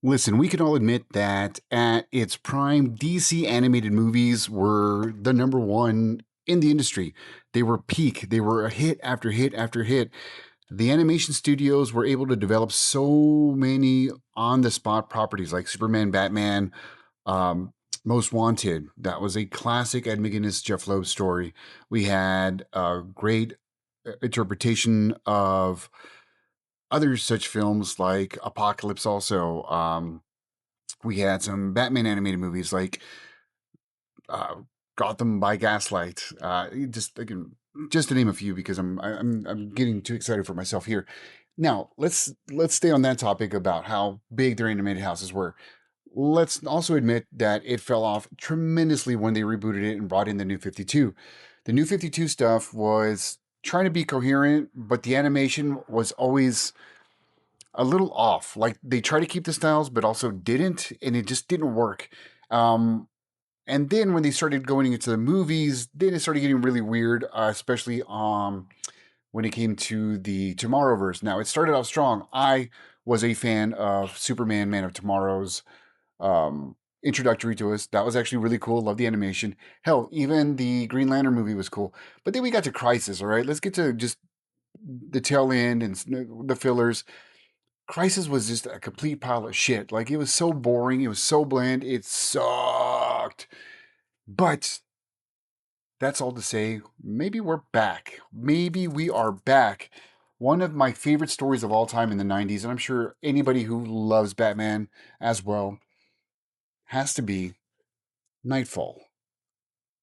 Listen, we can all admit that at its prime, DC animated movies were the number one in the industry. They were peak. They were a hit after hit after hit. The animation studios were able to develop so many on the spot properties like Superman, Batman, um, Most Wanted. That was a classic Ed McGuinness, Jeff Loeb story. We had a great interpretation of other such films like Apocalypse, also. We had some Batman animated movies like uh, Gotham by Gaslight. Just again, just to name a few, because I'm getting too excited for myself here. Now let's stay on that topic about how big their animated houses were. Let's also admit that it fell off tremendously when they rebooted it and brought in the New 52. The New 52 stuff was trying to be coherent, but the animation was always a little off. Like they try to keep the styles, but also didn't, and it just didn't work. Um, and then when they started going into the movies, then it started getting really weird, especially when it came to the Tomorrowverse. Now it started off strong. I was a fan of Superman, Man of Tomorrow's introductory to us. That was actually really cool. Love the animation. Hell, even the Green Lantern movie was cool. But then we got to Crisis. All right, let's get to just the tail end and the fillers. Crisis was just a complete pile of shit. Like it was so boring. It was so bland. It sucked. But that's all to say, maybe we're back. Maybe we are back. One of my favorite stories of all time in the 90s, and I'm sure anybody who loves Batman as well, has to be Knightfall.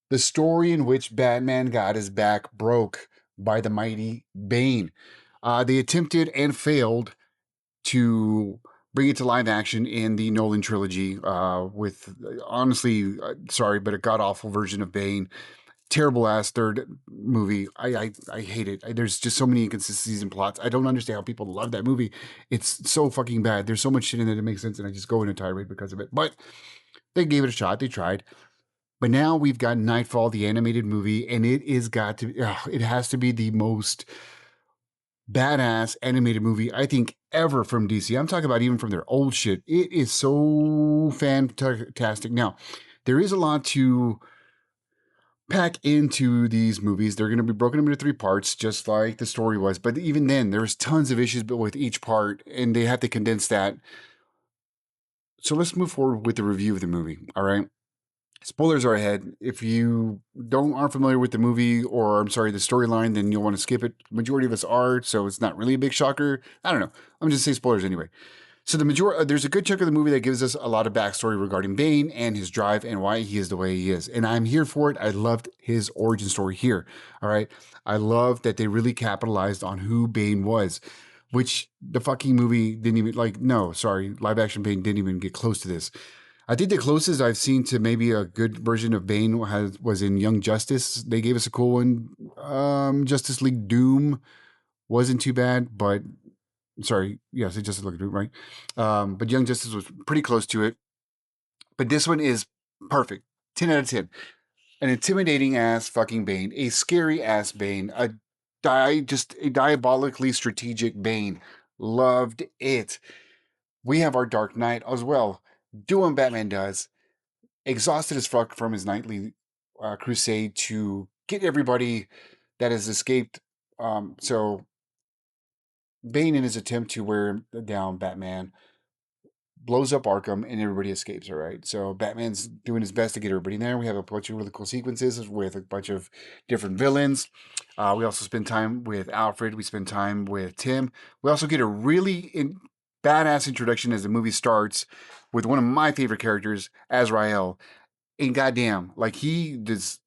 The story in which Batman got his back broke by the mighty Bane. They attempted and failed to bring it to live action in the Nolan trilogy with, honestly, sorry, but a god awful version of Bane. Terrible ass third movie. I hate it. There's just so many inconsistencies in plots. I don't understand how people love that movie. It's so fucking bad. There's so much shit in it that makes sense, and I just go in a tirade because of it. But they gave it a shot. They tried. But now we've got Knightfall, the animated movie, and it is got to. It has to be the most badass animated movie I think ever from DC. I'm talking about even from their old shit. It is so fantastic. Now, there is a lot to pack into these movies. They're going to be broken up into three parts, just like the story was. But even then, there's tons of issues with each part, and they have to condense that. So let's move forward with the review of the movie. All right. Spoilers are ahead. If you don't aren't familiar with the movie, or I'm sorry, the storyline, then you'll want to skip it. Majority of us are, so it's not really a big shocker. I don't know. I'm just saying spoilers anyway. So there's a good chunk of the movie that gives us a lot of backstory regarding Bane and his drive and why he is the way he is. And I'm here for it. I loved his origin story here. All right. I love that they really capitalized on who Bane was, which the fucking movie didn't even like. No, sorry, live action Bane didn't even get close to this. I think the closest I've seen to maybe a good version of Bane was in Young Justice. They gave us a cool one. Justice League Doom wasn't too bad, but sorry, yes, it just looked right. But Young Justice was pretty close to it. But this one is perfect. 10 out of 10. An intimidating ass fucking Bane, a scary ass Bane, just a diabolically strategic Bane. Loved it. We have our Dark Knight as well, doing Batman does, exhausted as fuck from his nightly crusade to get everybody that has escaped. So Bane, in his attempt to wear down Batman, blows up Arkham and everybody escapes. All right. So Batman's doing his best to get everybody there. We have a bunch of really cool sequences with a bunch of different villains. We also spend time with Alfred. We spend time with Tim. We also get a really badass introduction as the movie starts with one of my favorite characters, Azrael. And goddamn, like he just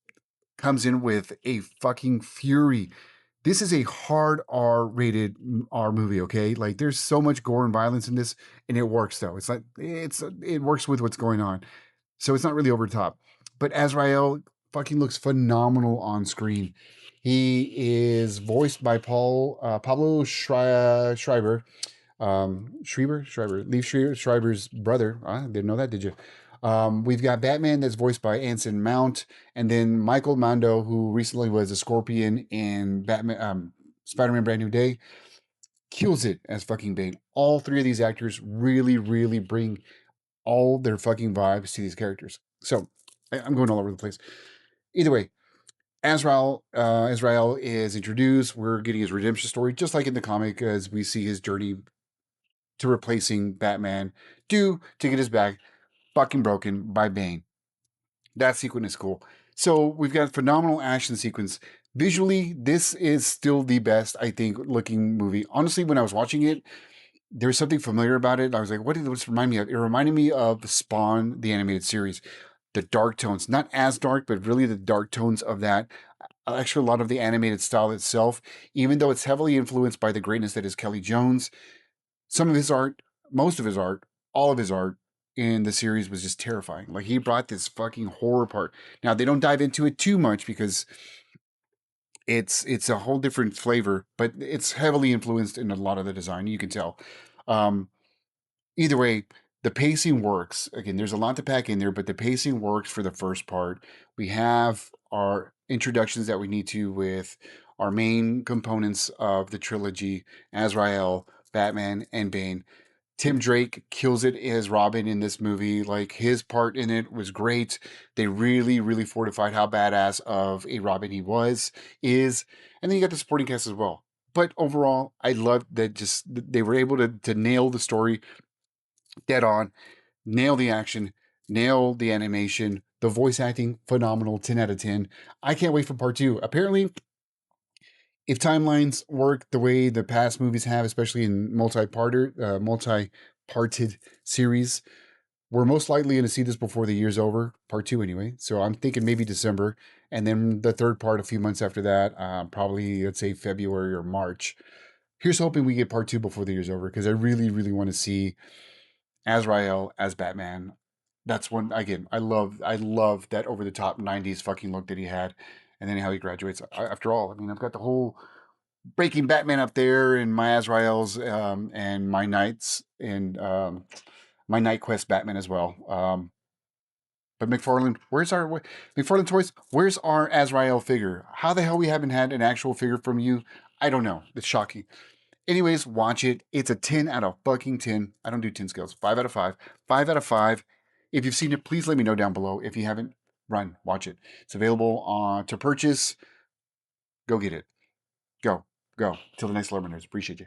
comes in with a fucking fury. This is a hard R rated R movie, okay? Like there's so much gore and violence in this, and it works though. It works with what's going on. So it's not really over the top. But Azrael fucking looks phenomenal on screen. He is voiced by Pablo Schreiber, Leaf Schreiber's brother. I didn't know that, did you? We've got Batman that's voiced by Anson Mount, and then Michael Mando, who recently was a Scorpion in Batman, Spider-Man: Brand New Day. kills it as fucking Bane. All three of these actors really, really bring all their fucking vibes to these characters. So I'm going all over the place. Either way, Azrael is introduced. We're getting his redemption story, just like in the comic, as we see his journey to replacing Batman, due to get his back fucking broken by Bane. That sequence is cool. So we've got a phenomenal action sequence. Visually, this is still the best, I think, looking movie. Honestly, when I was watching it, there's something familiar about it. I was like, what did this remind me of? It reminded me of Spawn, the animated series. The dark tones, not as dark, but really the dark tones of that. Actually, a lot of the animated style itself, even though it's heavily influenced by the greatness that is Kelly Jones, some of his art, most of his art, all of his art in the series was just terrifying. Like he brought this fucking horror part. Now they don't dive into it too much because it's a whole different flavor, but it's heavily influenced in a lot of the design. You can tell. Um, Either way, the pacing works. Again, there's a lot to pack in there, but the pacing works for the first part. We have our introductions that we need to with our main components of the trilogy: Azrael, Batman, and Bane. Tim Drake kills it as Robin in this movie. Like his part in it was great. They really, really fortified how badass of a Robin he is. And then you got the supporting cast as well. But overall, I loved that just they were able to nail the story dead on, nail the action, nail the animation, the voice acting, phenomenal, 10 out of 10. I can't wait for part two. Apparently, if timelines work the way the past movies have, especially in multi-parted series, we're most likely going to see this before the year's over, part two anyway. So I'm thinking maybe December, and then the third part a few months after that, probably let's say February or March. Here's hoping we get part two before the year's over because I really, really want to see Azrael as Batman. That's one again. I love that over the top '90s fucking look that he had, and then how he graduates. After all, I mean, I've got the whole Breaking Batman up there, and my Azrael's, and my Knights, and my Night Quest Batman as well. But McFarlane, McFarlane Toys? Where's our Azrael figure? How the hell we haven't had an actual figure from you? I don't know. It's shocking. Anyways, watch it. It's a 10 out of fucking 10. I don't do 10 scales. 5 out of 5. 5 out of 5. If you've seen it, please let me know down below. If you haven't, run, watch it. It's available to purchase. Go get it. Go. Till the next Learners. Appreciate you.